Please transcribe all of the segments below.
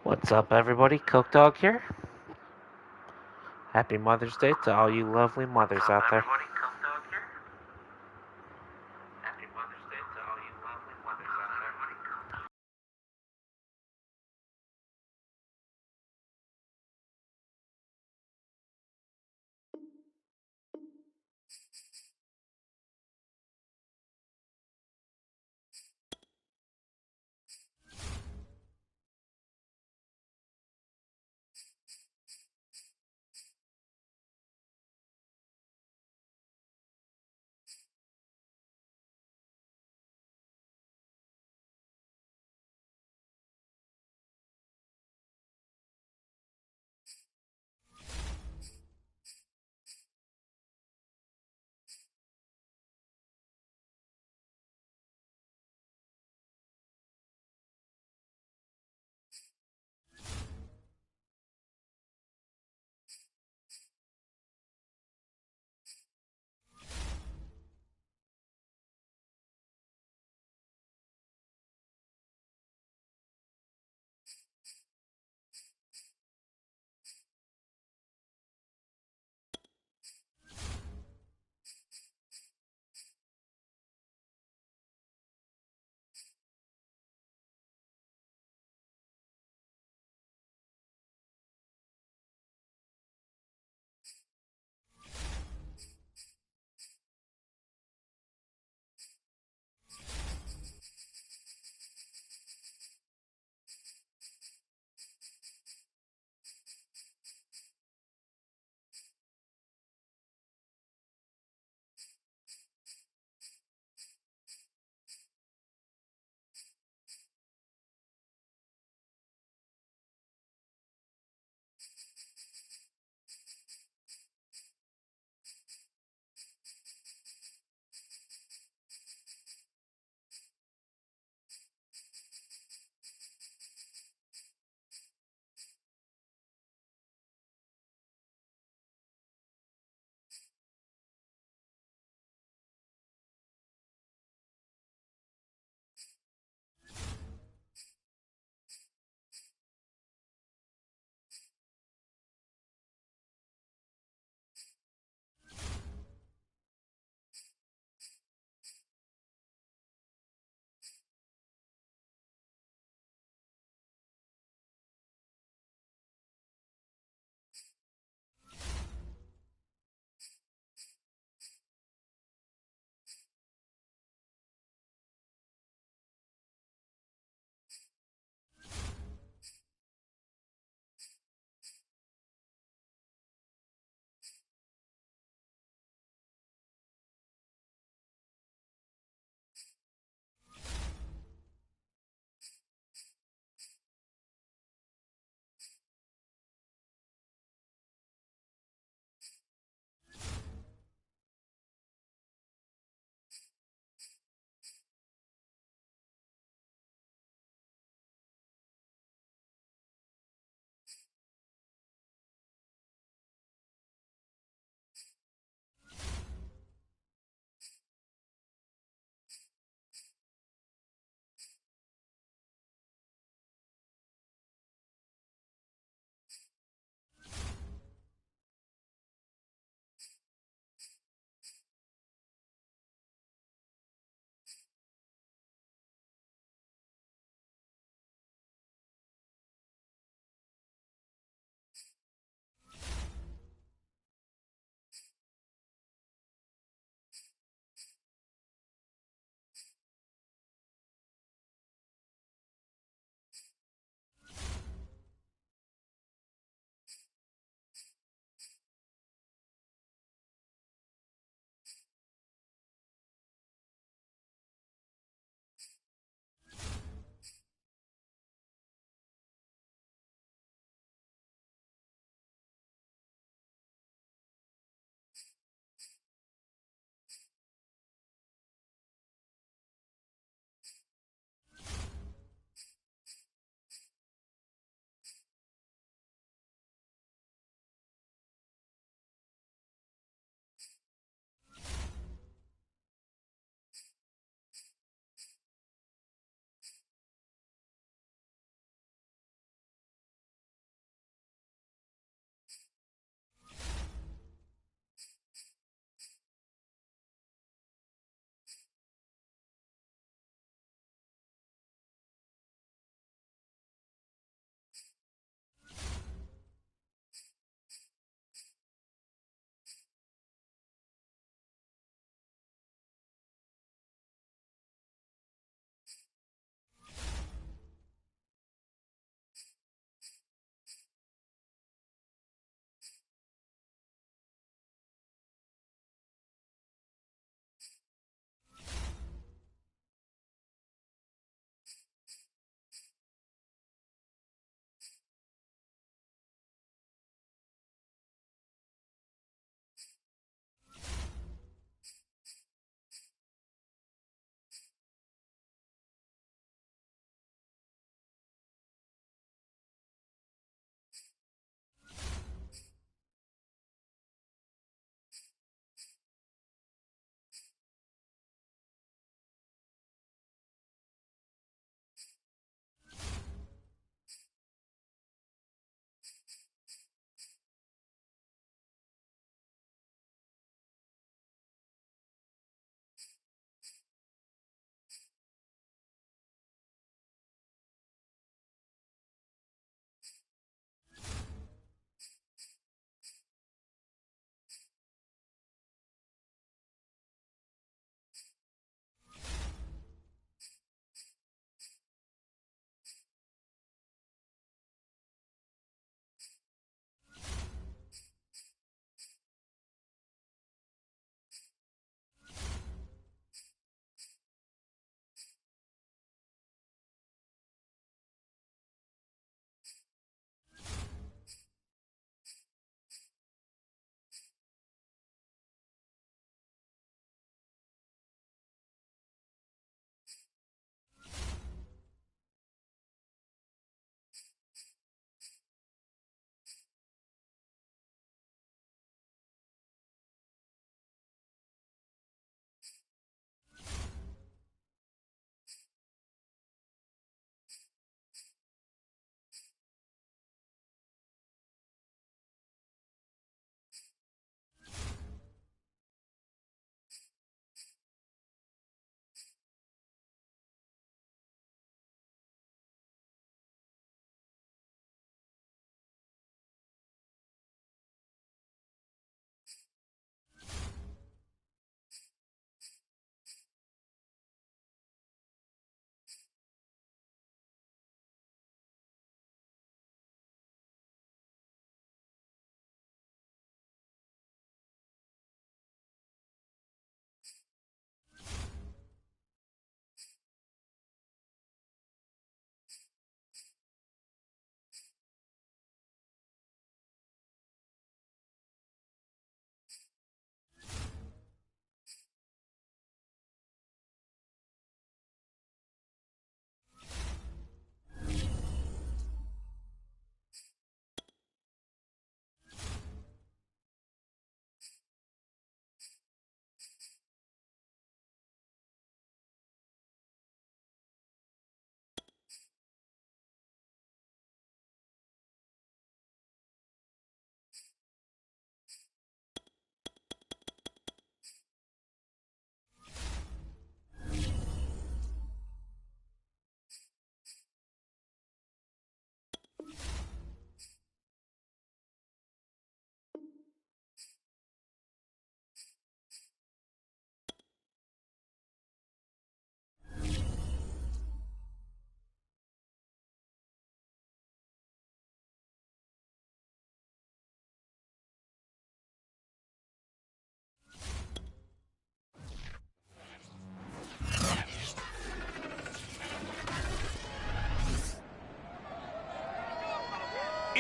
What's up, everybody? Coke Dog here. Happy Mother's Day to all you lovely mothers out there.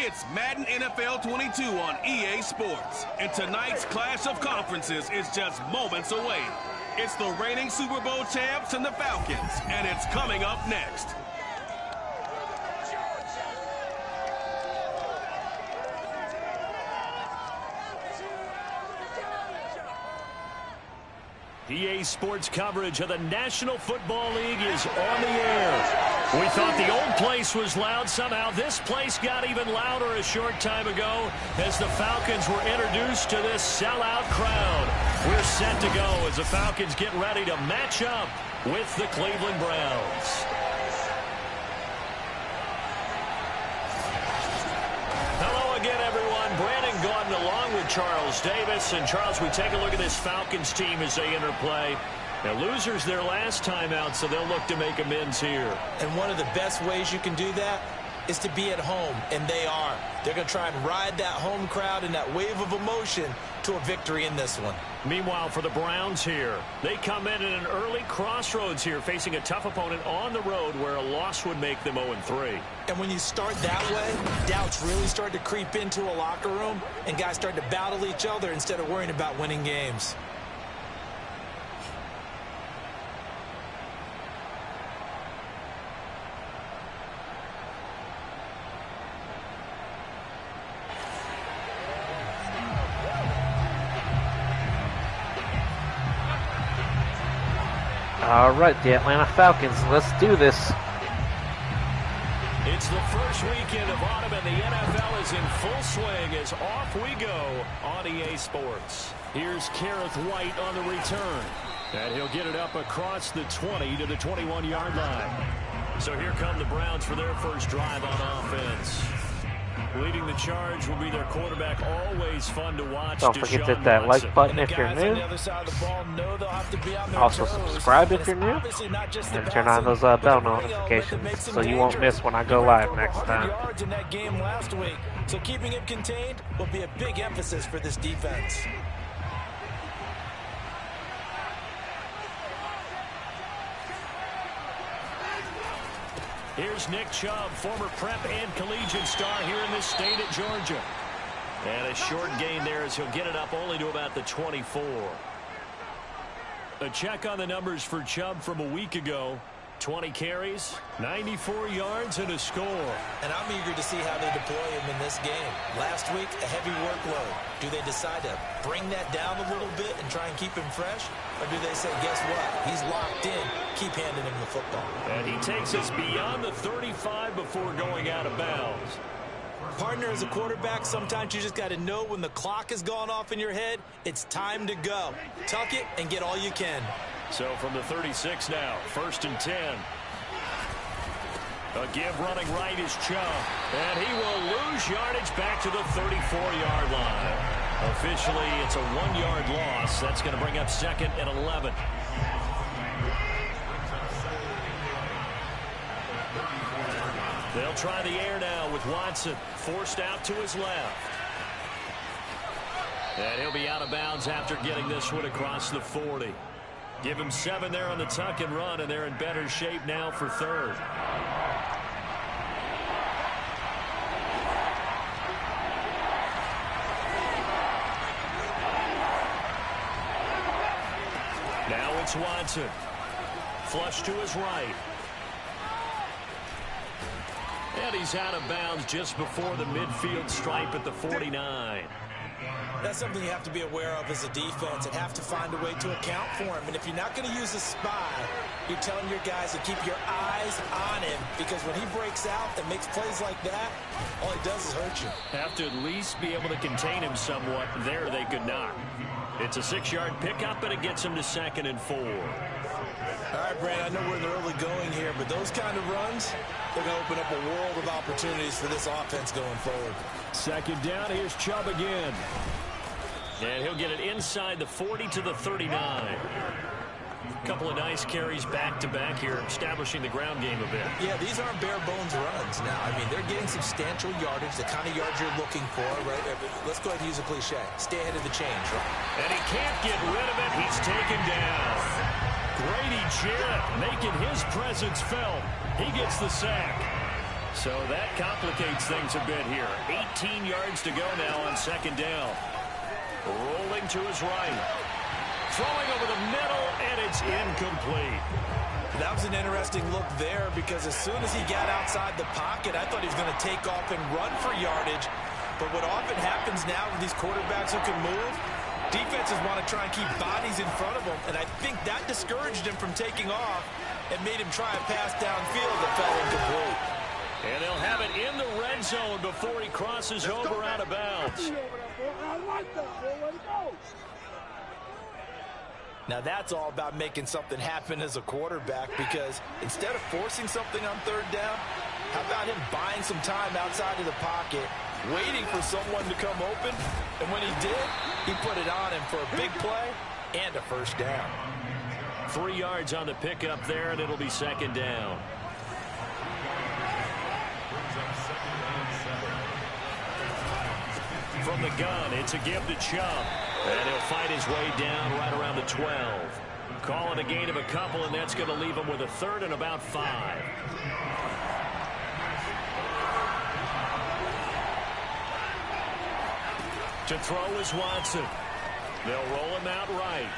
It's Madden NFL 22 on EA Sports. And tonight's clash of conferences is just moments away. It's the reigning Super Bowl champs and the Falcons, and it's coming up next. EA Sports coverage of the National Football League is on the air. We thought the old place was loud. Somehow this place got even louder a short time ago as the Falcons were introduced to this sellout crowd. We're set to go as the Falcons get ready to match up with the Cleveland Browns. Hello again, everyone. Brandon Gordon along with Charles Davis. And Charles, we take a look at this Falcons team as they interplay. Now, losers their last time out, so they'll look to make amends here. And one of the best ways you can do that is to be at home, and they are. They're going to try and ride that home crowd and that wave of emotion to a victory in this one. Meanwhile, for the Browns here, they come in at an early crossroads here, facing a tough opponent on the road where a loss would make them 0-3. And when you start that way, doubts really start to creep into a locker room, and guys start to battle each other instead of worrying about winning games. All right, the Atlanta Falcons, let's do this. It's the first weekend of autumn, and the NFL is in full swing as off we go on EA Sports. Here's Kareth White on the return, and he'll get it up across the 20 to the 21-yard line. So here come the Browns for their first drive on offense. Leading the charge will be their quarterback. Always fun to watch. Don't forget to hit that like button if you're new. Also subscribe if you're new. And turn on those bell notifications so you won't miss when I go live next time. So keeping it contained will be a big emphasis for this defense. Here's Nick Chubb, former prep and collegiate star here in this state at Georgia. And a short gain there as he'll get it up only to about the 24. A check on the numbers for Chubb from a week ago. 20 carries, 94 yards, and a score. And I'm eager to see how they deploy him in this game. Last week, a heavy workload. Do they decide to bring that down a little bit and try and keep him fresh? Or do they say, guess what? He's locked in. Keep handing him the football. And he takes us beyond the 35 before going out of bounds. Partner, as a quarterback, sometimes you just got to know when the clock has gone off in your head, it's time to go. Tuck it and get all you can. So from the 36 now, 1st and 10. A give running right is Chubb. And he will lose yardage back to the 34-yard line. Officially, it's a 1-yard loss. That's going to bring up 2nd and 11. They'll try the air now with Watson forced out to his left. And he'll be out of bounds after getting this one across the 40. Give him 7 there on the tuck and run, and they're in better shape now for 3rd. Now it's Watson. Flush to his right. And he's out of bounds just before the midfield stripe at the 49. That's something you have to be aware of as a defense and have to find a way to account for him. And if you're not going to use a spy, you're telling your guys to keep your eyes on him, because when he breaks out and makes plays like that, all he does is hurt you. Have to at least be able to contain him somewhat. There they could not. It's a 6-yard pickup, and it gets him to 2nd and 4. All right, Brand, I know we're in the early going here, but those kind of runs, they're going to open up a world of opportunities for this offense going forward. 2nd down, here's Chubb again. And he'll get it inside the 40 to the 39. A couple of nice carries back-to-back here, establishing the ground game a bit. Yeah, these aren't bare-bones runs now. I mean, they're getting substantial yardage, the kind of yards you're looking for, right? Let's go ahead and use a cliche. Stay ahead of the change, right? And he can't get rid of it. He's taken down. Grady Jarrett making his presence felt. He gets the sack. So that complicates things a bit here. 18 yards to go now on second down. Rolling to his right. Throwing over the middle, and it's incomplete. That was an interesting look there because as soon as he got outside the pocket, I thought he was going to take off and run for yardage. But what often happens now with these quarterbacks who can move, defenses want to try and keep bodies in front of them, and I think that discouraged him from taking off and made him try a pass downfield that fell incomplete. And they'll have it in the red zone before he crosses over out of bounds. Now that's all about making something happen as a quarterback, because instead of forcing something on third down, how about him buying some time outside of the pocket, waiting for someone to come open, and when he did, he put it on him for a big play and a first down. 3 yards on the pickup there, and it'll be second down. From the gun, it's a give to Chubb. And he'll fight his way down right around the 12. Calling a gain of a couple, and that's going to leave him with a third and about 5. To throw is Watson. They'll roll him out right.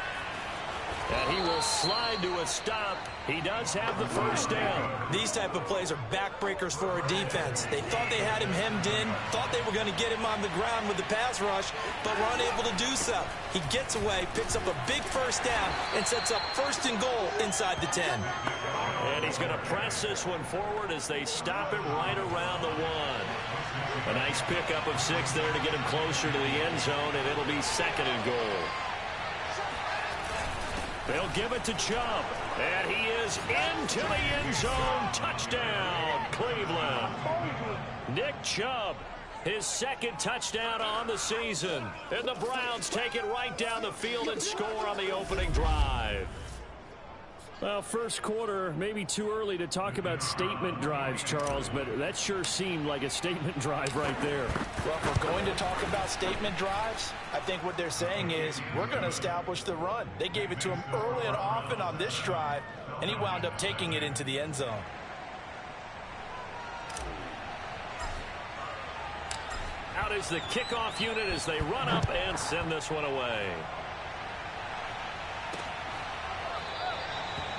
And he will slide to a stop. He does have the first down. These type of plays are backbreakers for a defense. They thought they had him hemmed in, thought they were going to get him on the ground with the pass rush, but were unable to do so. He gets away, picks up a big first down, and sets up first and goal inside the 10. And he's going to press this one forward as they stop it right around the 1. A nice pickup of 6 there to get him closer to the end zone, and it'll be second and goal. They'll give it to Chubb, and he is into the end zone. Touchdown, Cleveland. Nick Chubb, his second touchdown on the season. And the Browns take it right down the field and score on the opening drive. Well, first quarter, maybe too early to talk about statement drives, Charles, but that sure seemed like a statement drive right there. Well, if we're going to talk about statement drives, I think what they're saying is we're going to establish the run. They gave it to him early and often on this drive, and he wound up taking it into the end zone. Out is the kickoff unit as they run up and send this one away.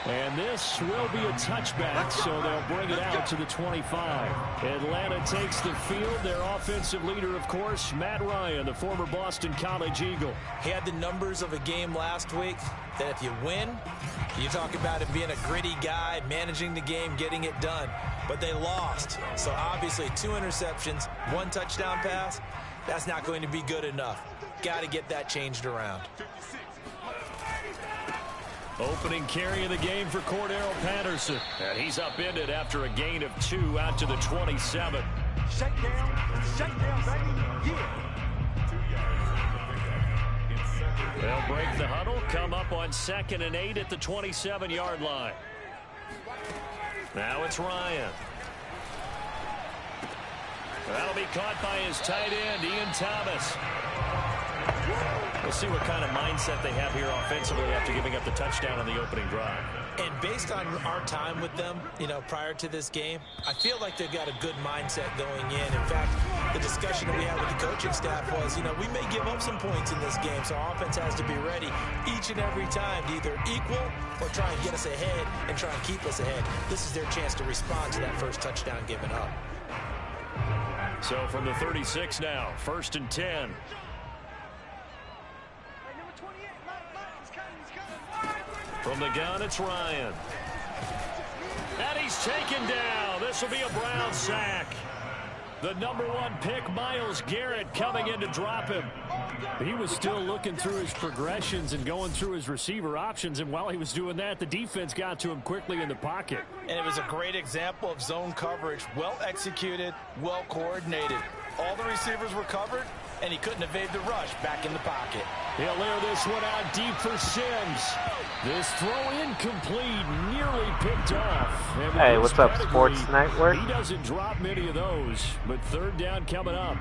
And this will be a touchback, so they'll bring it out to the 25. Atlanta takes the field. Their offensive leader, of course, Matt Ryan, the former Boston College Eagle. He had the numbers of a game last week that if you win, you talk about him being a gritty guy, managing the game, getting it done. But they lost. So obviously 2 interceptions, 1 touchdown pass, that's not going to be good enough. Got to get that changed around. Opening carry of the game for Cordero Patterson. And he's upended after a gain of 2 out to the 27. Shakedown, baby, yeah. They'll break the huddle, come up on 2nd and 8 at the 27-yard line. Now it's Ryan. That'll be caught by his tight end, Ian Thomas. We'll see what kind of mindset they have here offensively after giving up the touchdown on the opening drive. And based on our time with them, prior to this game, I feel like they've got a good mindset going in. In fact, the discussion that we had with the coaching staff was, we may give up some points in this game, so our offense has to be ready each and every time to either equal or try and get us ahead and try and keep us ahead. This is their chance to respond to that first touchdown given up. So from the 36 now, 1st and 10. From the gun, it's Ryan. And he's taken down. This will be a Brown sack. The #1 pick, Myles Garrett, coming in to drop him. He was still looking through his progressions and going through his receiver options, and while he was doing that, the defense got to him quickly in the pocket. And it was a great example of zone coverage. Well executed, well coordinated. All the receivers were covered, and he couldn't evade the rush back in the pocket. He'll air this one out deep for Sims. This throw incomplete, nearly picked off. Hey, what's up, Sports Network? He doesn't drop many of those, but 3rd down coming up.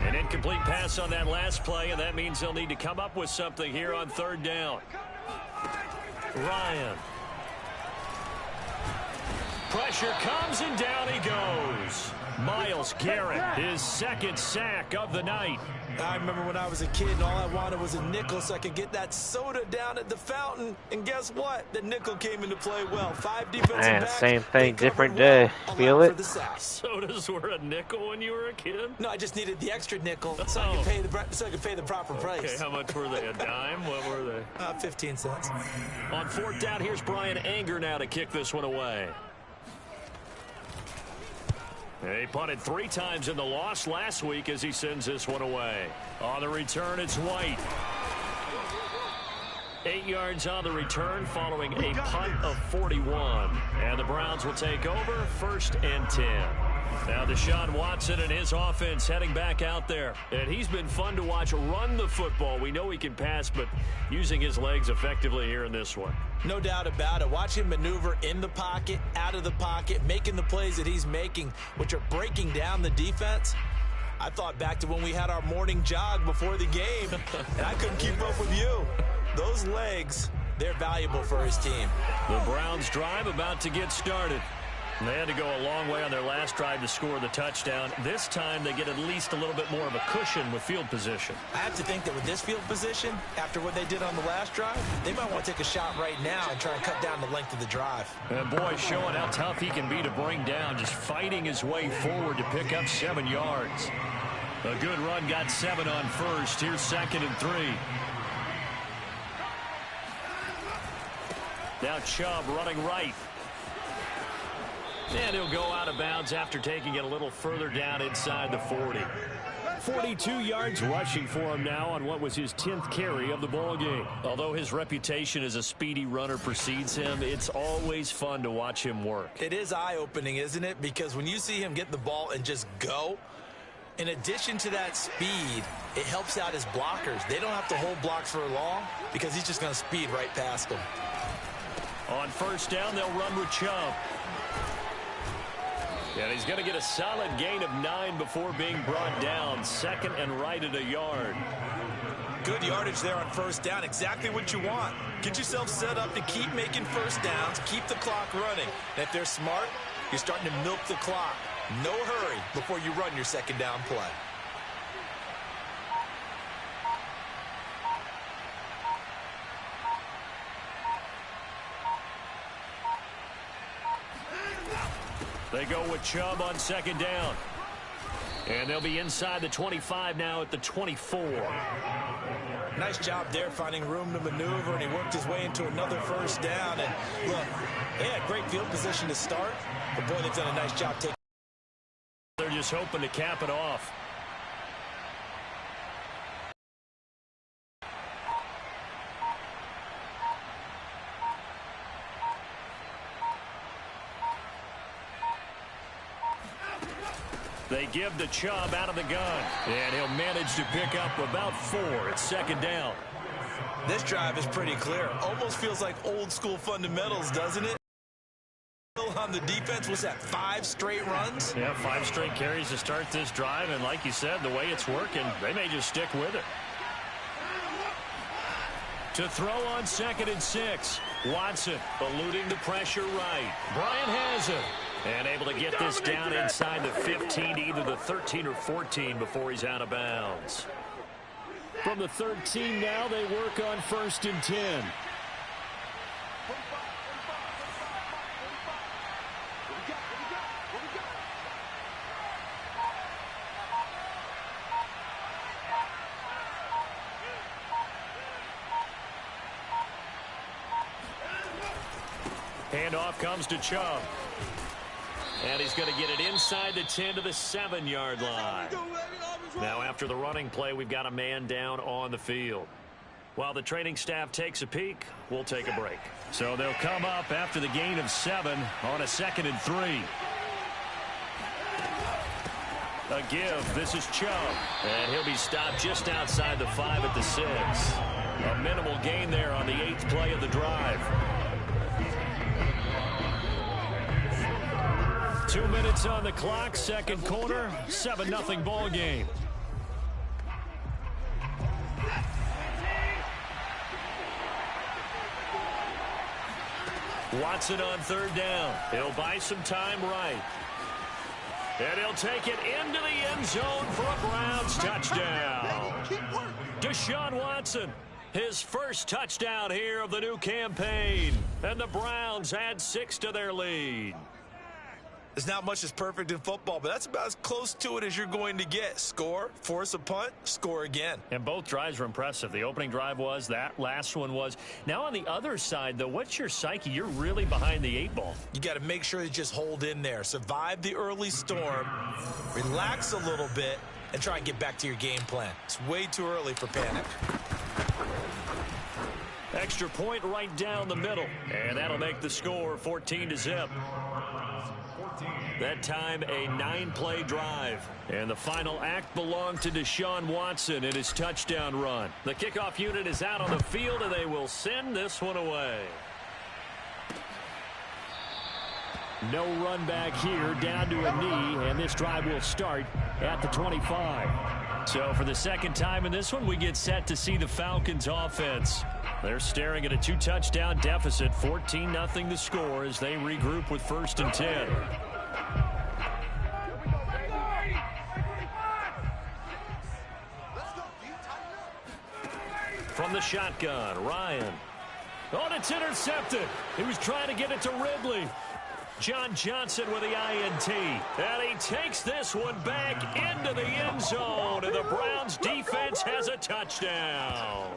An incomplete pass on that last play, and that means they'll need to come up with something here on 3rd down. Ryan. Pressure comes, and down he goes. Myles Garrett, his second sack of the night. I remember when I was a kid and all I wanted was a nickel so I could get that soda down at the fountain. And guess what? The nickel came into play well. 5 defensive backs. Same thing, different day. Feel it? Sodas were a nickel when you were a kid? No, I just needed the extra nickel so I could pay the proper price. Okay, how much were they? A dime? What were they? 15 cents. On 4th down, here's Brian Anger now to kick this one away. He punted 3 times in the loss last week as he sends this one away. On the return, it's White. 8 yards on the return following a punt of 41. And the Browns will take over 1st and 10. Now Deshaun Watson and his offense heading back out there. And he's been fun to watch run the football. We know he can pass, but using his legs effectively here in this one. No doubt about it. Watch him maneuver in the pocket, out of the pocket, making the plays that he's making, which are breaking down the defense. I thought back to when we had our morning jog before the game, and I couldn't keep up with you. Those legs, they're valuable for his team. The Browns drive about to get started. They had to go a long way on their last drive to score the touchdown. This time they get at least a little bit more of a cushion with field position. I have to think that with this field position, after what they did on the last drive, they might want to take a shot right now and try and cut down the length of the drive. And boy, showing how tough he can be to bring down, just fighting his way forward to pick up 7 yards. A good run got 7 on 1st. Here's 2nd and 3. Now Chubb running right. And he'll go out of bounds after taking it a little further down inside the 40. 42 yards rushing for him now on what was his 10th carry of the ball game. Although his reputation as a speedy runner precedes him, it's always fun to watch him work. It is eye-opening, isn't it? Because when you see him get the ball and just go, in addition to that speed, it helps out his blockers. They don't have to hold blocks for long because he's just going to speed right past them. On 1st down, they'll run with Chubb. And he's going to get a solid gain of 9 before being brought down. 2nd and right at a yard. Good yardage there on 1st down. Exactly what you want. Get yourself set up to keep making 1st downs. Keep the clock running. And if they're smart, you're starting to milk the clock. No hurry before you run your 2nd down play. They go with Chubb on 2nd down. And they'll be inside the 25 now at the 24. Nice job there finding room to maneuver, and he worked his way into another 1st down. And look, they had great field position to start, but boy, they've done a nice job taking. They're just hoping to cap it off. They give to Chubb out of the gun. And he'll manage to pick up about 4. It's 2nd down. This drive is pretty clear. Almost feels like old school fundamentals, doesn't it? On the defense, was that 5 straight runs? Yeah, 5 straight carries to start this drive. And like you said, the way it's working, they may just stick with it. To throw on 2nd and 6. Watson eluding the pressure right. Bryant has it. And able to get this down inside the 15, either the 13 or 14 before he's out of bounds. From the 13 now, they work on 1st and 10. Handoff comes to Chubb. And he's going to get it inside the 10 to the 7-yard line. Now after the running play, we've got a man down on the field. While the training staff takes a peek, we'll take a break. So they'll come up after the gain of 7 on a 2nd and 3. A give. This is Chubb. And he'll be stopped just outside the 5 at the 6. A minimal gain there on the 8th play of the drive. 2 minutes on the clock, 2nd quarter, 7-0 ball game. Watson on third down. He'll buy some time right. And he'll take it into the end zone for a Browns touchdown. Deshaun Watson, his first touchdown here of the new campaign. And the Browns add 6 to their lead. There's not much that's perfect in football, but that's about as close to it as you're going to get. Score, force a punt, score again. And both drives were impressive. The opening drive was, that last one was. Now on the other side, though, what's your psyche? You're really behind the 8 ball. You got to make sure you just hold in there. Survive the early storm, relax a little bit, and try and get back to your game plan. It's way too early for panic. Extra point right down the middle. And that'll make the score 14-0. That time, a 9-play drive. And the final act belonged to Deshaun Watson in his touchdown run. The kickoff unit is out on the field, and they will send this one away. No run back here, down to a knee, and this drive will start at the 25. So for the second time in this one, we get set to see the Falcons offense. They're staring at a 2-touchdown deficit, 14-0 the score as they regroup with 1st and 10. From the shotgun, Ryan. Oh, it's intercepted. He was trying to get it to Ridley. John Johnson with the INT. And he takes this one back into the end zone. And the Browns defense has a touchdown.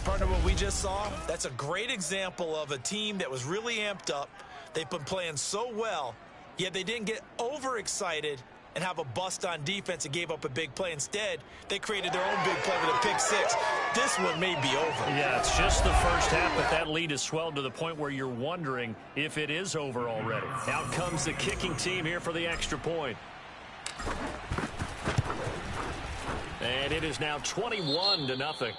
Partner, what we just saw, that's a great example of a team that was really amped up. They've been playing so well, yet they didn't get overexcited and have a bust on defense and gave up a big play. Instead, they created their own big play with a pick 6. This one may be over. Yeah, it's just the first half, but that lead has swelled to the point where you're wondering if it is over already. Out comes the kicking team here for the extra point. And it is now 21-0.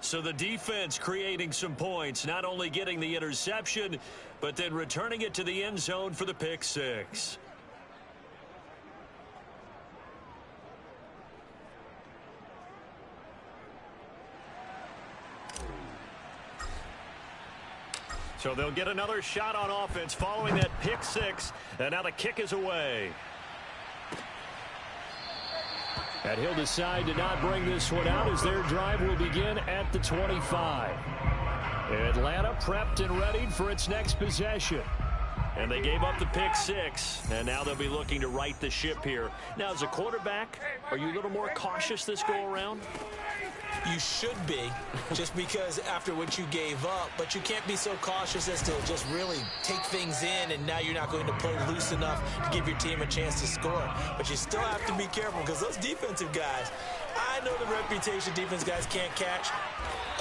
So the defense creating some points, not only getting the interception, but then returning it to the end zone for the pick 6. So they'll get another shot on offense following that pick 6, and now the kick is away. And he'll decide to not bring this one out as their drive will begin at the 25. Atlanta prepped and readied for its next possession. And they gave up the pick 6, and now they'll be looking to right the ship here. Now, as a quarterback, are you a little more cautious this go-around? You should be, just because after what you gave up, but you can't be so cautious as to just really take things in, and now you're not going to play loose enough to give your team a chance to score. But you still have to be careful because those defensive guys, I know the reputation defense guys can't catch.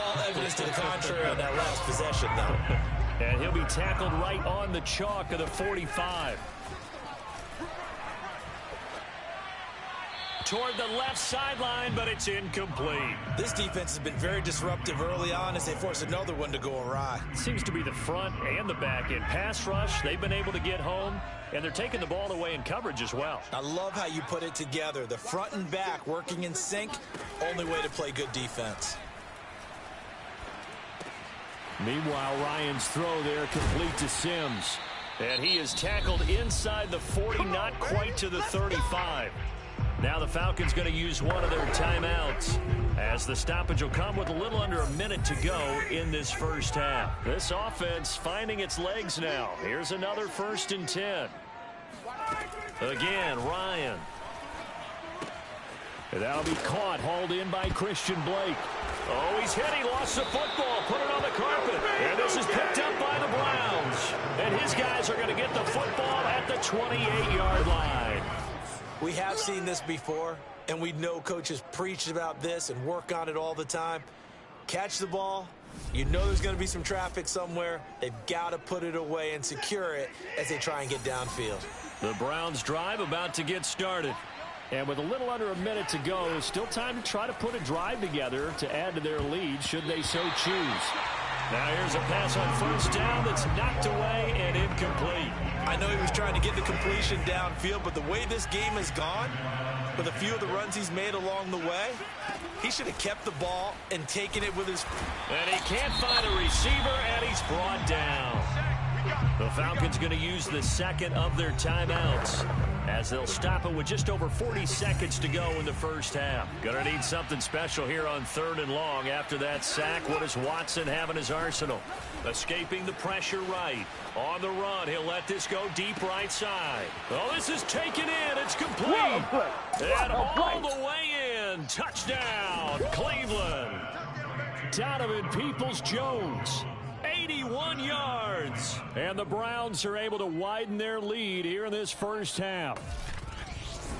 All evidence to the contrary on that last possession, though. And he'll be tackled right on the chalk of the 45. Toward the left sideline, but it's incomplete. This defense has been very disruptive early on as they force another one to go awry. Seems to be the front and the back end. Pass rush, they've been able to get home, and they're taking the ball away in coverage as well. I love how you put it together. The front and back working in sync, only way to play good defense. Meanwhile, Ryan's throw there complete to Sims. And he is tackled inside the 40, not quite to the 35. Now the Falcons going to use one of their timeouts as the stoppage will come with a little under a minute to go in this first half. This offense finding its legs now. Here's another 1st and 10. Again, Ryan. And that'll be caught, hauled in by Christian Blake. Oh, he's hit. He lost the football. Put it on the carpet. And this is picked up by the Browns. And his guys are going to get the football at the 28-yard line. We have seen this before, and we know coaches preach about this and work on it all the time. Catch the ball. You know there's going to be some traffic somewhere. They've got to put it away and secure it as they try and get downfield. The Browns drive about to get started. And with a little under a minute to go, still time to try to put a drive together to add to their lead should they so choose. Now here's a pass on 1st down that's knocked away and incomplete. I know he was trying to get the completion downfield, but the way this game has gone, with a few of the runs he's made along the way. He should have kept the ball and taken it with his... And he can't find a receiver, and he's brought down. The Falcons going to use the second of their timeouts as they'll stop it with just over 40 seconds to go in the first half. Going to need something special here on 3rd and long after that sack. What does Watson have in his arsenal? Escaping the pressure right. On the run, he'll let this go deep right side. Oh, this is taken in. It's complete. And all the way in. Touchdown, Cleveland. Donovan Peoples-Jones. 81 yards. And the Browns are able to widen their lead here in this first half.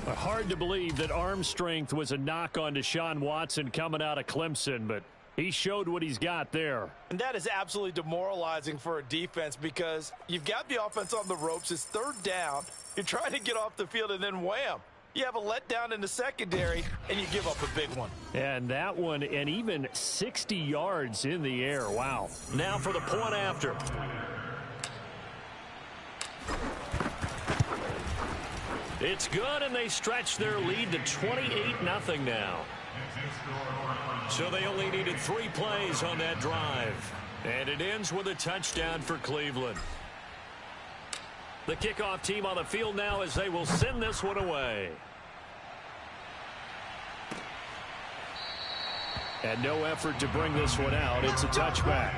Hard to believe that arm strength was a knock on Deshaun Watson coming out of Clemson, but he showed what he's got there. And that is absolutely demoralizing for a defense because you've got the offense on the ropes. It's 3rd down. You're trying to get off the field, and then wham. You have a letdown in the secondary, and you give up a big one. And that one, and even 60 yards in the air. Wow. Now for the point after. It's good, and they stretch their lead to 28-0 now. So they only needed 3 plays on that drive. And it ends with a touchdown for Cleveland. The kickoff team on the field now as they will send this one away. And no effort to bring this one out. It's a touchback.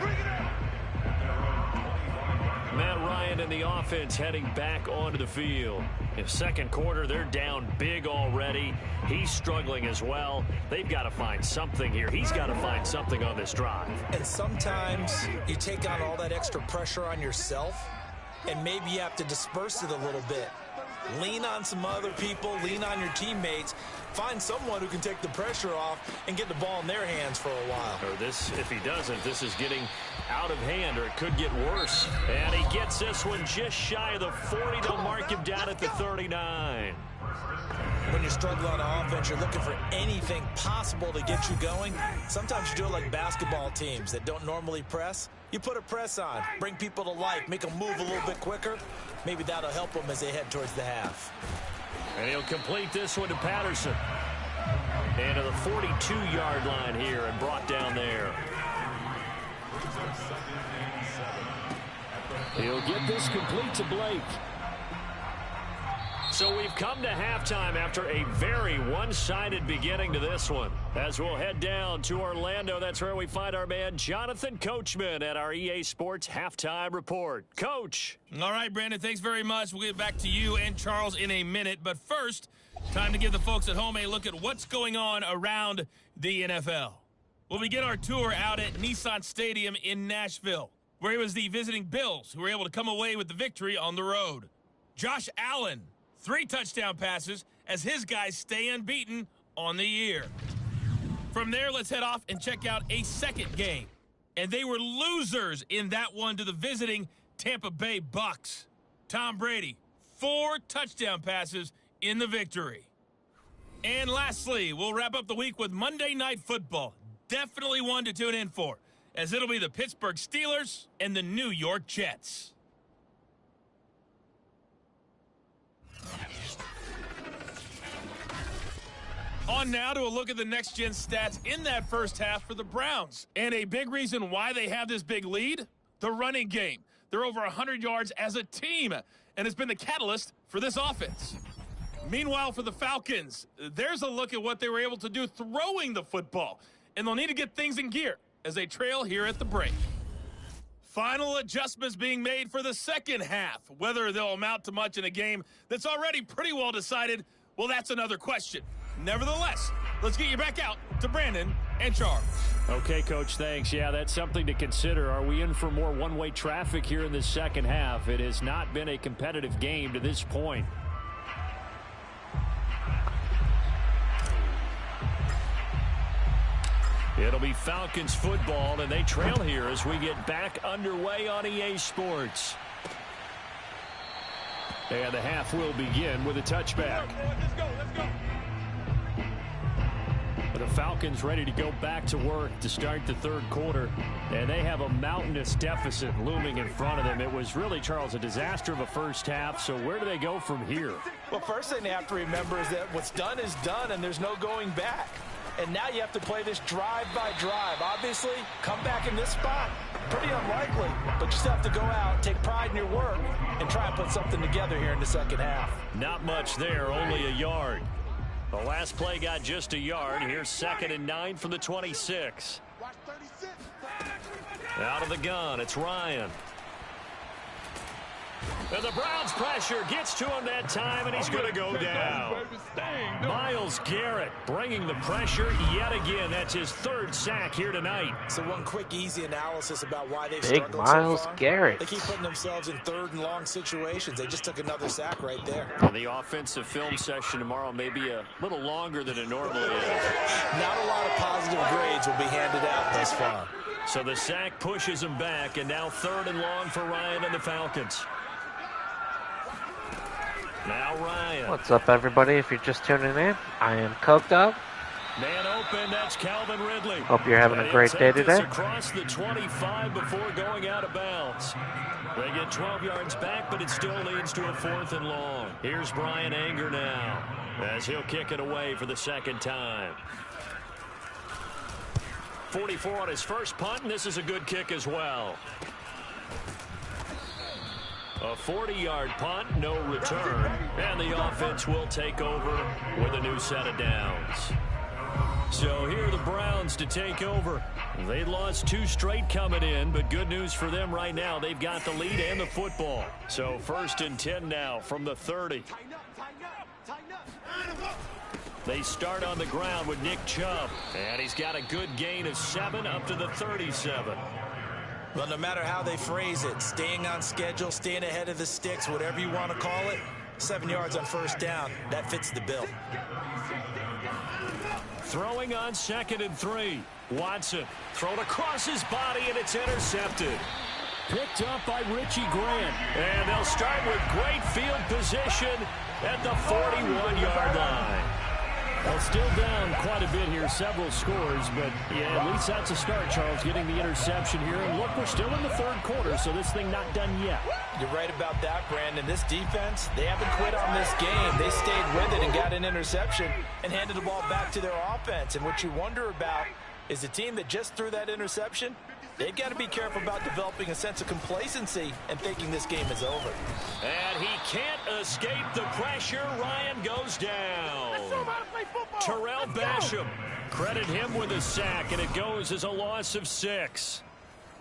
Matt Ryan and the offense heading back onto the field. In second quarter, they're down big already. He's struggling as well. They've got to find something here. He's got to find something on this drive. And sometimes you take on all that extra pressure on yourself, and maybe you have to disperse it a little bit. Lean on some other people, lean on your teammates. Find someone who can take the pressure off and get the ball in their hands for a while. Or this, if he doesn't, this is getting out of hand, or it could get worse. And he gets this one just shy of the 40. They'll mark him down at the 39. When you're struggling on offense, you're looking for anything possible to get you going. Sometimes you do it like basketball teams that don't normally press. You put a press on, bring people to life, make them move a little bit quicker. Maybe that'll help them as they head towards the half. And he'll complete this one to Patterson. And to the 42-yard line here and brought down there. He'll get this complete to Blake. So we've come to halftime after a very one-sided beginning to this one. As we'll head down to Orlando, that's where we find our man Jonathan Coachman at our EA Sports Halftime Report. Coach. All right, Brandon, thanks very much. We'll get back to you and Charles in a minute. But first, time to give the folks at home a look at what's going on around the NFL. We'll begin our tour out at Nissan Stadium in Nashville, where it was the visiting Bills who were able to come away with the victory on the road. Josh Allen, 3 touchdown passes as his guys stay unbeaten on the year. From there, let's head off and check out a second game. And they were losers in that one to the visiting Tampa Bay Bucks. Tom Brady, 4 touchdown passes in the victory. And lastly, we'll wrap up the week with Monday Night Football. Definitely one to tune in for, as it'll be the Pittsburgh Steelers and the New York Jets. On now to a look at the next-gen stats in that first half for the Browns. And a big reason why they have this big lead, the running game. They're over 100 yards as a team, and it's been the catalyst for this offense. Meanwhile, for the Falcons, there's a look at what they were able to do throwing the football. And they'll need to get things in gear as they trail here at the break. Final adjustments being made for the second half. Whether they'll amount to much in a game that's already pretty well decided, well, that's another question. Nevertheless, let's get you back out to Brandon and Charles. Okay, Coach, thanks. Yeah, that's something to consider. Are we in for more one-way traffic here in the second half? It has not been a competitive game to this point. It'll be Falcons football, and they trail here as we get back underway on EA Sports. And the half will begin with a touchback. Let's go. The Falcons ready to go back to work to start the third quarter, and they have a mountainous deficit looming in front of them. It was really, Charles, a disaster of a first half, so where do they go from here? Well, first thing they have to remember is that what's done is done, and there's no going back. And now you have to play this drive by drive. Obviously, come back in this spot, pretty unlikely, but you still have to go out, take pride in your work, and try and put something together here in the second half. Not much there, only a yard. The last play got just a yard. Here's 2nd and 9 from the 26. Out of the gun, it's Ryan. And the Browns pressure gets to him that time, and he's going to go down. Myles Garrett bringing the pressure yet again. That's his 3rd sack here tonight. So one quick, easy analysis about why they've Big struggled Myles so far. Garrett. They keep putting themselves in 3rd and long situations. They just took another sack right there. The offensive film session tomorrow may be a little longer than it normally is. Not a lot of positive grades will be handed out thus far. So the sack pushes him back, and now 3rd and long for Ryan and the Falcons. Now Ryan. What's up, everybody? If you're just tuning in, I am Coke Dog. Man open, that's Calvin Ridley. Hope you're having a great day today. Across the 25 before going out of bounds. They get 12 yards back, but it still leads to a 4th and long. Here's Brian Anger now, as he'll kick it away for the 2nd time. 44 on his first punt, and this is a good kick as well. A 40-yard punt, no return, and the offense will take over with a new set of downs. So here are the Browns to take over. They lost 2 straight coming in, but good news for them right now. They've got the lead and the football. So 1st and 10 now from the 30. They start on the ground with Nick Chubb, and he's got a good gain of 7 up to the 37. Well, no matter how they phrase it, staying on schedule, staying ahead of the sticks, whatever you want to call it, 7 yards on 1st down, that fits the bill. Throwing on 2nd and 3. Watson thrown across his body, and it's intercepted. Picked up by Richie Grant. And they'll start with great field position at the 41-yard line. Well, still down quite a bit here, several scores, but yeah, at least that's a start, Charles, getting the interception here. And look, we're still in the 3rd quarter, so this thing not done yet. You're right about that, Brandon. This defense, they haven't quit on this game. They stayed with it and got an interception and handed the ball back to their offense. And what you wonder about is the team that just threw that interception, they've got to be careful about developing a sense of complacency and thinking this game is over. And he can't escape the pressure. Ryan goes down. Terrell Basham, credit him with a sack, and it goes as a loss of 6.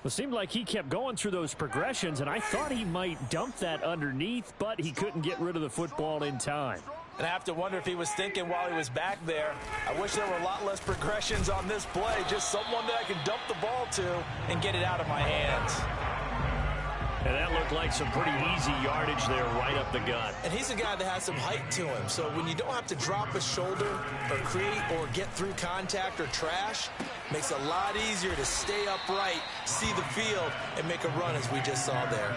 It seemed like he kept going through those progressions, and I thought he might dump that underneath, but he couldn't get rid of the football in time. And I have to wonder if he was thinking while he was back there, I wish there were a lot less progressions on this play, just someone that I can dump the ball to and get it out of my hands. And that looked like some pretty easy yardage there right up the gut. And he's a guy that has some height to him, so when you don't have to drop a shoulder or create or get through contact or trash, makes it a lot easier to stay upright, see the field, and make a run as we just saw there.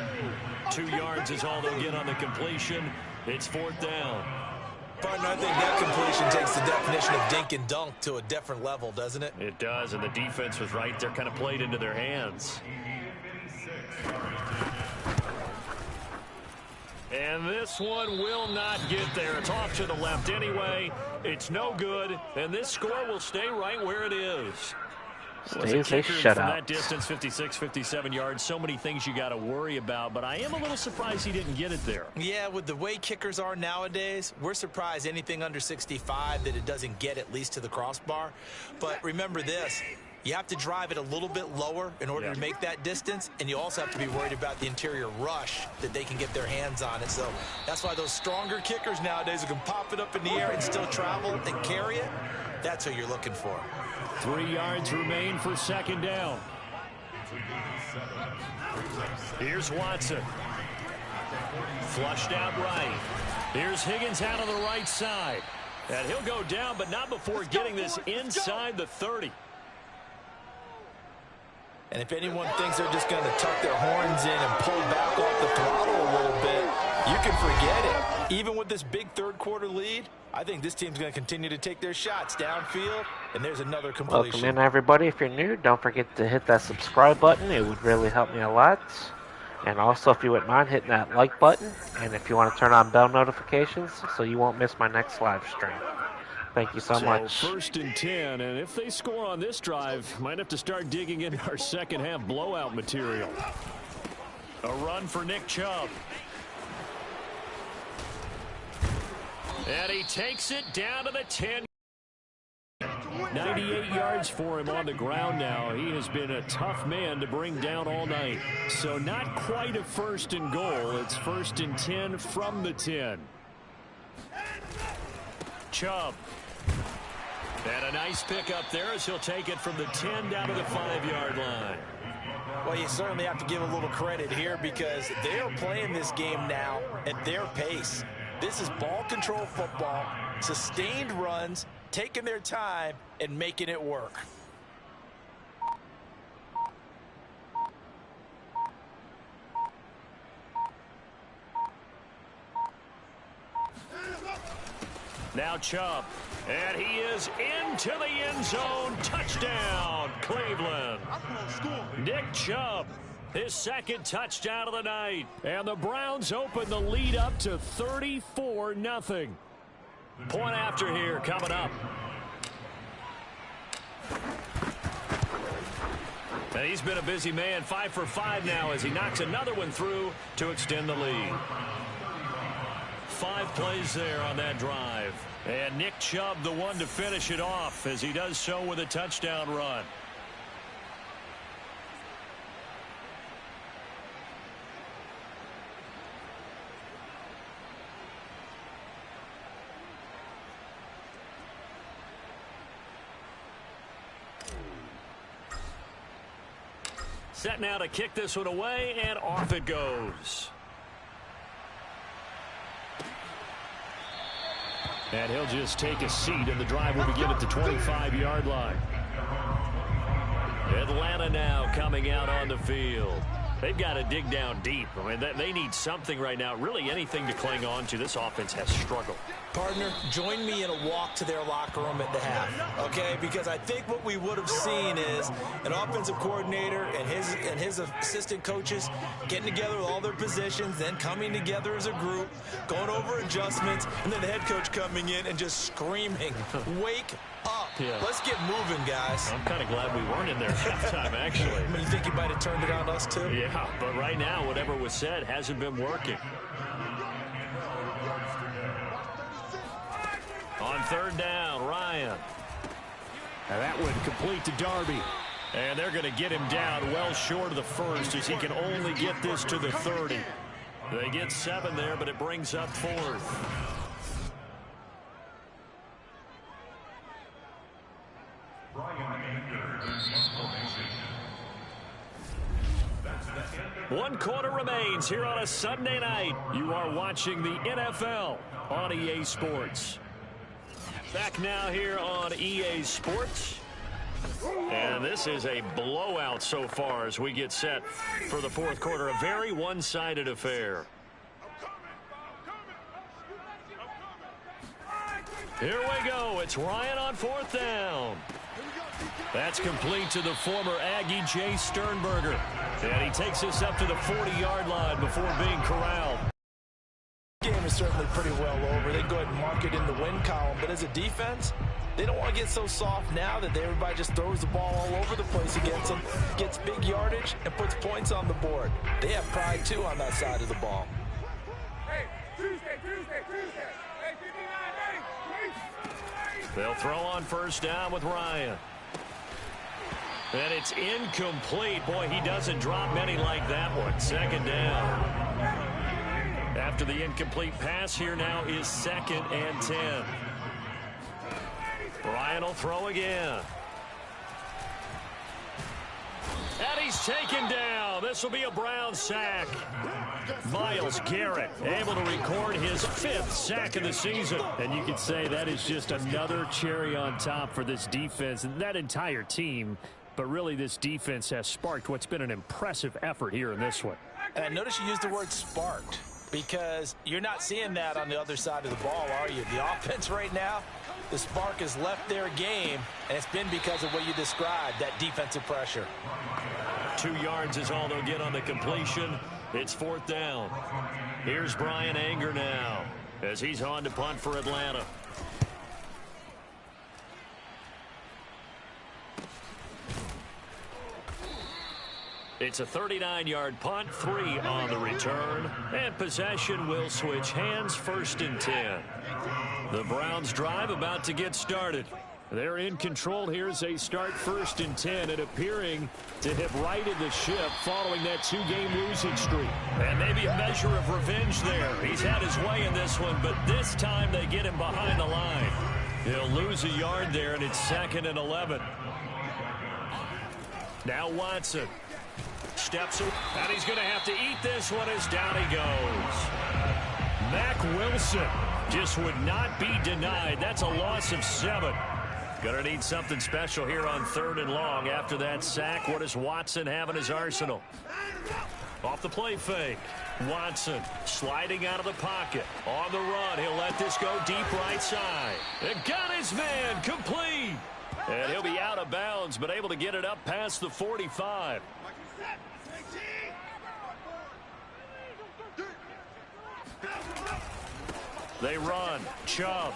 2 yards is all they'll get on the completion. It's 4th down. Partner, I think that completion takes the definition of dink and dunk to a different level, doesn't it? It does, and the defense was right there, kind of played into their hands. And this one will not get there. It's off to the left anyway. It's no good, and this score will stay right where it is. Stays a shutout. From that distance, 56, 57 yards. So many things you got to worry about, but I am a little surprised he didn't get it there. Yeah, with the way kickers are nowadays, we're surprised anything under 65 that it doesn't get at least to the crossbar. But remember this. You have to drive it a little bit lower in order to make that distance, and you also have to be worried about the interior rush that they can get their hands on it. So that's why those stronger kickers nowadays who can pop it up in the air and still travel and carry it, that's what you're looking for. 3 yards remain for 2nd down. Here's Watson. Flushed out right. Here's Higgins out on the right side. And he'll go down, but not before getting this inside the 30. And if anyone thinks they're just going to tuck their horns in and pull back off the throttle a little bit, You can forget it. Even with this big third-quarter lead, I think this team's going to continue to take their shots downfield, and there's another completion. Welcome in, everybody. If you're new, don't forget to hit that subscribe button. It would really help me a lot. And also, if you wouldn't mind hitting that like button, and if you want to turn on bell notifications so you won't miss my next live stream. Thank you so much. First and 10, and if they score on this drive, might have to start digging into our second half blowout material. A run for Nick Chubb. And he takes it down to the 10. 98 yards for him on the ground now. He has been a tough man to bring down all night. So not quite a first and goal. It's first and 10 from the 10. Chubb. And a nice pick up there as he'll take it from the 10 down to the 5-yard line. Well, you certainly have to give a little credit here because they are playing this game now at their pace. This is ball control football, sustained runs, taking their time and making it work. Now Chubb, and he is into the end zone. Touchdown, Cleveland. Nick Chubb, his second touchdown of the night. And the Browns open the lead up to 34-0. Point after here coming up. And he's been a busy man, 5 for 5 now as he knocks another one through to extend the lead. 5 plays there on that drive. And Nick Chubb the one to finish it off as he does so with a touchdown run. Set now to kick this one away, and off it goes. And he'll just take a seat, and the drive will begin at the 25-yard line. Atlanta now coming out on the field. They've got to dig down deep. I mean, they need something right now, really anything to cling on to. This offense has struggled. Partner, join me in a walk to their locker room at the half, okay? Because I think what we would have seen is an offensive coordinator and his assistant coaches getting together with all their positions, then coming together as a group, going over adjustments, and then the head coach coming in and just screaming, wake up. Yeah. Let's get moving, guys. I'm kind of glad we weren't in there halftime, actually. I mean, you think you might have turned it on us, too? Yeah, but right now, whatever was said hasn't been working. On third down, Ryan. And that one complete to Darby. And they're going to get him down well short of the first as he can only get this to the 30. They get 7 there, but it brings up 4th. One quarter remains here on a Sunday night. You are watching the NFL on EA Sports. Back now here on EA Sports. And this is a blowout so far as we get set for the fourth quarter. A very one-sided affair. Here we go. It's Ryan on 4th down. That's complete to the former Aggie, Jay Sternberger. And he takes this up to the 40-yard line before being corralled. The game is certainly pretty well over. They go ahead and mark it in the win column. But as a defense, they don't want to get so soft now that everybody just throws the ball all over the place against them, gets big yardage, and puts points on the board. They have pride, too, on that side of the ball. Hey, Tuesday. Hey, 59, They'll throw on first down with Ryan. And it's incomplete. Boy, he doesn't drop many like that one. Second down. After the incomplete pass, here now is 2nd and 10. Ryan will throw again. And he's taken down. This will be a Brown sack. Myles Garrett able to record his 5th sack of the season. And you could say that is just another cherry on top for this defense and that entire team. But really, this defense has sparked what's been an impressive effort here in this one. And I notice you used the word sparked. because you're not seeing that on the other side of the ball, are you? The offense right now, the spark has left their game, and it's been because of what you described, that defensive pressure. 2 yards is all they'll get on the completion. It's 4th down. Here's Brian Anger now as he's on to punt for Atlanta. It's a 39-yard punt, 3 on the return, and possession will switch hands, 1st and 10. The Browns drive about to get started. They're in control here as they start 1st and 10 and appearing to have righted the ship following that 2-game losing streak. And maybe a measure of revenge there. He's had his way in this one, but this time they get him behind the line. He'll lose a yard there, and it's 2nd and 11. Now Watson steps up, and he's going to have to eat this one as down he goes. Mack Wilson just would not be denied. That's a loss of 7. Going to need something special here on 3rd and long after that sack. What does Watson have in his arsenal? Off the play fake. Watson sliding out of the pocket. On the run, he'll let this go deep right side. And got his man complete. And he'll be out of bounds, but able to get it up past the 45. They run. Chubb.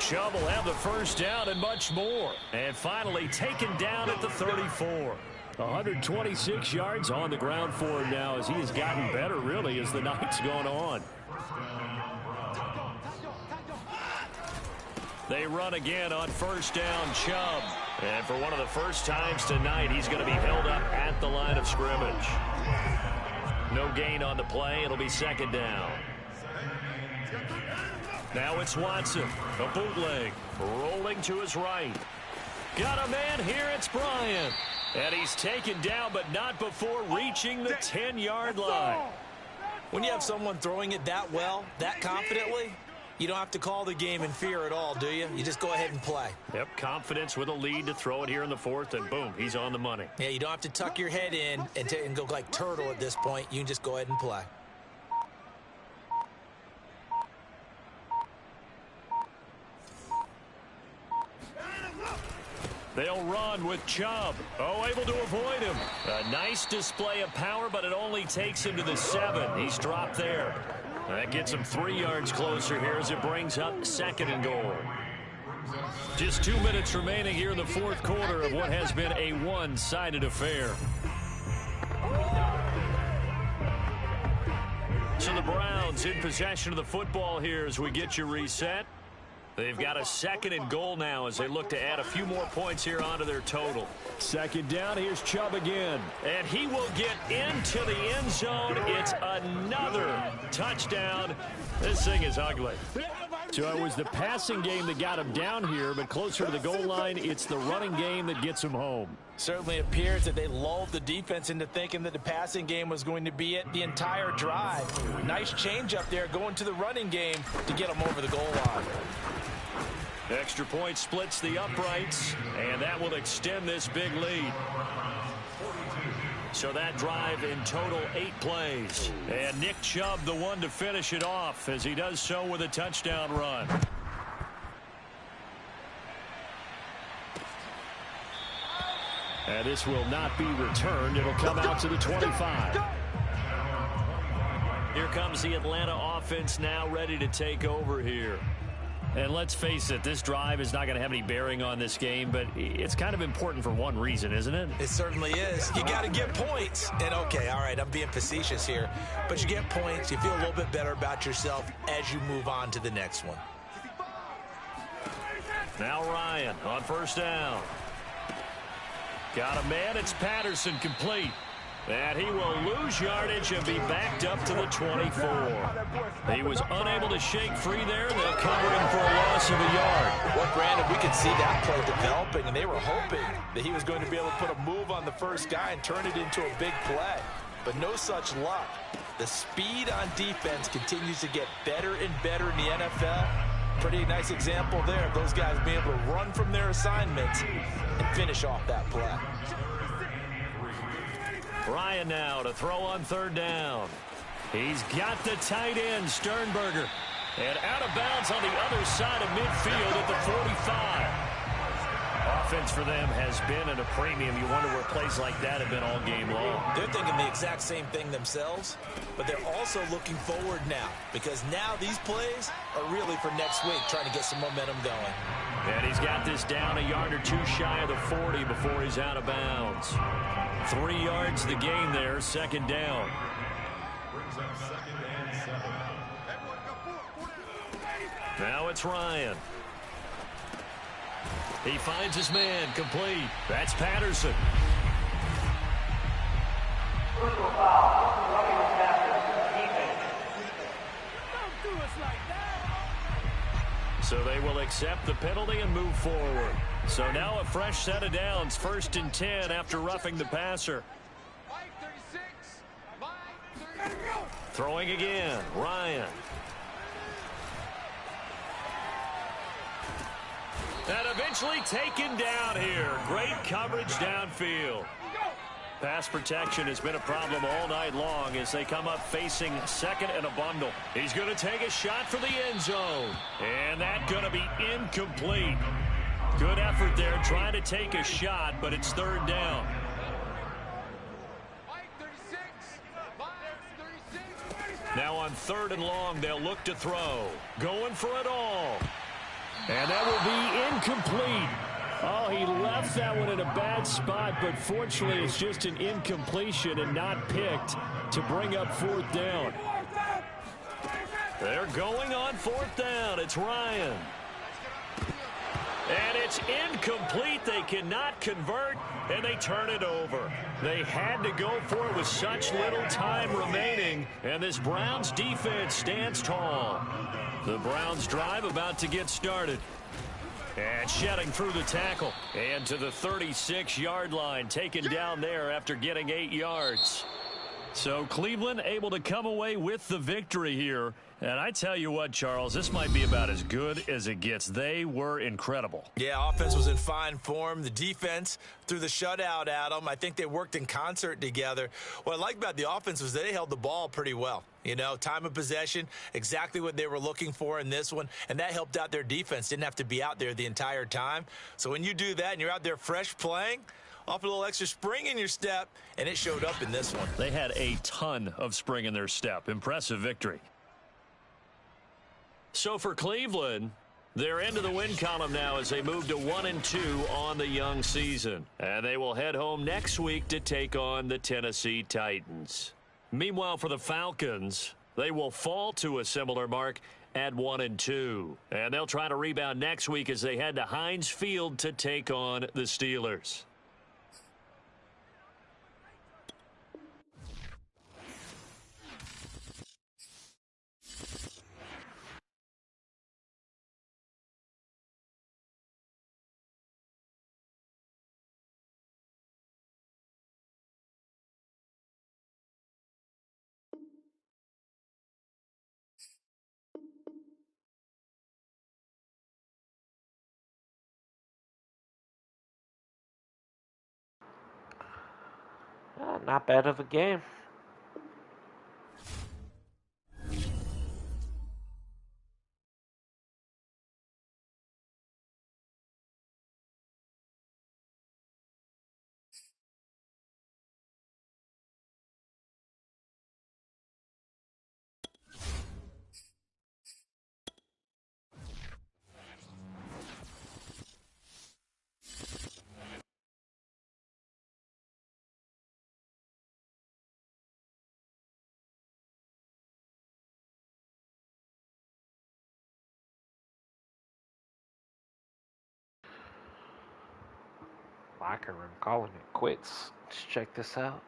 Chubb will have the 1st down and much more. And finally taken down at the 34. 126 yards on the ground for him now as he has gotten better, really, as the night's gone on. They run again on 1st down, Chubb. And for one of the first times tonight, he's going to be held up at the line of scrimmage. No gain on the play. It'll be 2nd down. Now it's Watson, a bootleg, rolling to his right. Got a man here, it's Bryant. And he's taken down, but not before reaching the 10-yard line. When you have someone throwing it that well, that confidently, you don't have to call the game in fear at all, do you? You just go ahead and play. Yep, confidence with a lead to throw it here in the 4th, and boom, he's on the money. Yeah, you don't have to tuck your head in and go like turtle at this point. You can just go ahead and play. They'll run with Chubb. Oh, able to avoid him. A nice display of power, but it only takes him to the 7. He's dropped there. That gets him 3 yards closer here as it brings up 2nd and goal. Just 2 minutes remaining here in the 4th quarter of what has been a one-sided affair. So the Browns in possession of the football here as we get you reset. They've got a 2nd and goal now as they look to add a few more points here onto their total. 2nd down, here's Chubb again. And he will get into the end zone. It's another touchdown. This thing is ugly. So it was the passing game that got him down here, but closer to the goal line, it's the running game that gets him home. Certainly appears that they lulled the defense into thinking that the passing game was going to be it the entire drive. Nice change up there going to the running game to get them over the goal line. Extra point splits the uprights, and that will extend this big lead. So that drive in total 8 plays. And Nick Chubb the one to finish it off as he does so with a touchdown run. And this will not be returned. It'll come out to the 25. Here comes the Atlanta offense now ready to take over here. And let's face it, this drive is not going to have any bearing on this game, but it's kind of important for one reason, isn't it? It certainly is. You got to get points. And okay, all right, I'm being facetious here, but you get points, you feel a little bit better about yourself as you move on to the next one. Now Ryan on 1st down. Got a man, it's Patterson complete. And he will lose yardage and be backed up to the 24. He was unable to shake free there. They'll cover him for a loss of a yard. Well, Brandon, we could see that play developing, and they were hoping that he was going to be able to put a move on the first guy and turn it into a big play. But no such luck. The speed on defense continues to get better and better in the NFL. Pretty nice example there of those guys being able to run from their assignments and finish off that play. Ryan now to throw on 3rd down. He's got the tight end, Sternberger. And out of bounds on the other side of midfield at the 45. Offense for them has been at a premium. You wonder where plays like that have been all game long. They're thinking the exact same thing themselves, but they're also looking forward now because now these plays are really for next week, trying to get some momentum going. And he's got this down a yard or two shy of the 40 before he's out of bounds. 3 yards the gain there, second down. Now it's Ryan. He finds his man, complete. That's Patterson. So they will accept the penalty and move forward. So now a fresh set of downs, 1st and 10 after roughing the passer. Throwing again, Ryan. And eventually taken down here. Great coverage downfield. Pass protection has been a problem all night long as they come up facing second and a bundle. He's going to take a shot for the end zone. And that's going to be incomplete. Good effort there trying to take a shot, but it's 3rd down. Now on 3rd and long, they'll look to throw. Going for it all. And that will be incomplete. Oh, he left that one in a bad spot, but fortunately it's just an incompletion and not picked to bring up 4th down. They're going on 4th down. It's Ryan. And it's incomplete. They cannot convert, and they turn it over. They had to go for it with such little time remaining, and this Browns defense stands tall. The Browns drive about to get started. And shedding through the tackle. And to the 36-yard line, taken down there after getting 8 yards. So Cleveland able to come away with the victory here. And I tell you what, Charles, this might be about as good as it gets. They were incredible. Yeah, offense was in fine form. The defense threw the shutout at them. I think they worked in concert together. What I like about the offense was they held the ball pretty well. You know, time of possession, exactly what they were looking for in this one, and that helped out their defense. Didn't have to be out there the entire time. So when you do that and you're out there fresh playing, off a little extra spring in your step, and it showed up in this one. They had a ton of spring in their step. Impressive victory. So for Cleveland, they're into the win column now as they move to 1-2 on the young season. And they will head home next week to take on the Tennessee Titans. Meanwhile, for the Falcons, they will fall to a similar mark at 1-2. And they'll try to rebound next week as they head to Heinz Field to take on the Steelers. Not bad of a game. Locker room calling it quits. Let's check this out.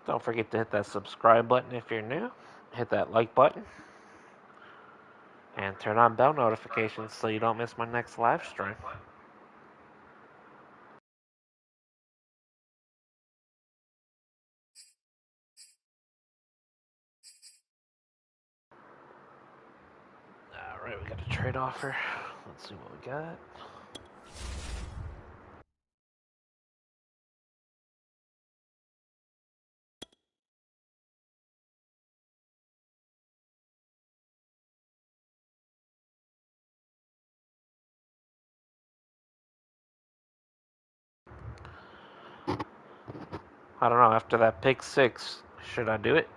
Don't forget to hit that subscribe button if you're new. Hit that like button. And turn on bell notifications so you don't miss my next live stream. Alright, we got a trade offer. Let's see what we got. I don't know, after that pick six, should I do it?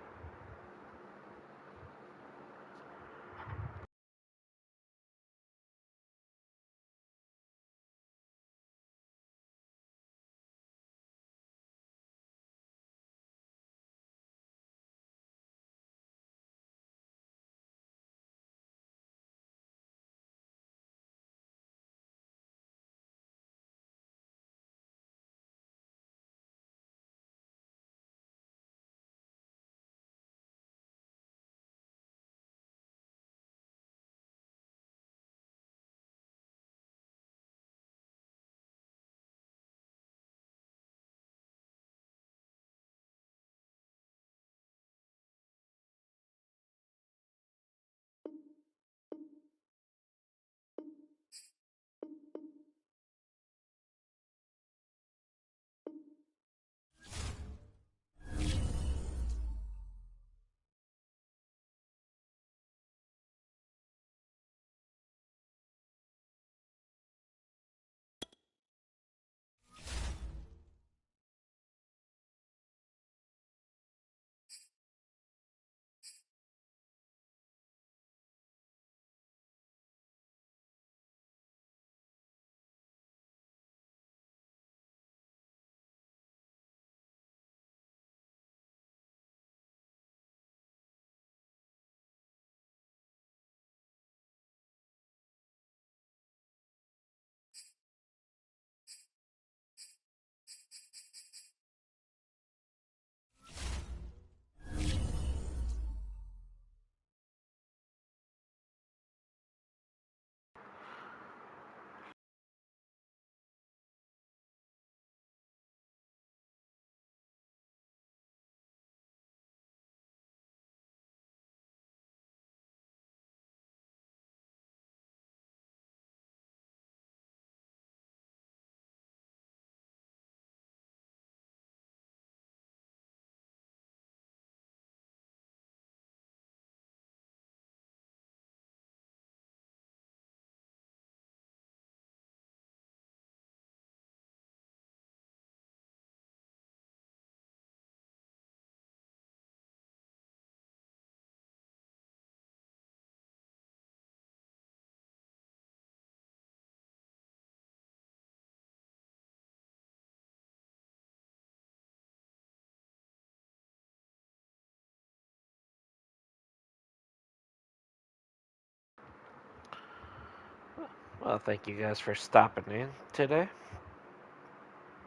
Well, thank you guys for stopping in today.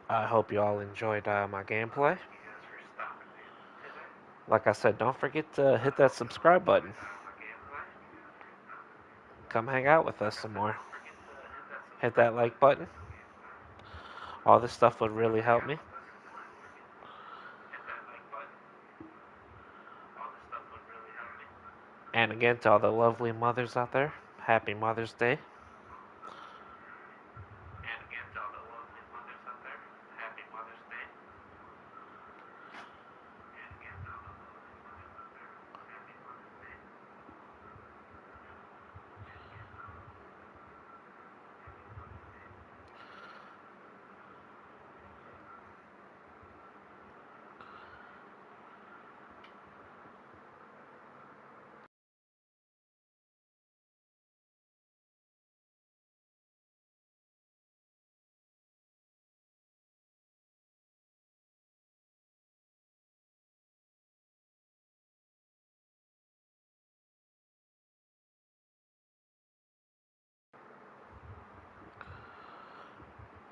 I hope you all enjoyed my gameplay. Like I said, don't forget to hit that subscribe button. Come hang out with us some more. Hit that like button. All this stuff would really help me. And again, to all the lovely mothers out there, happy Mother's Day.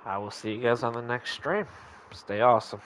I will see you guys on the next stream. Stay awesome.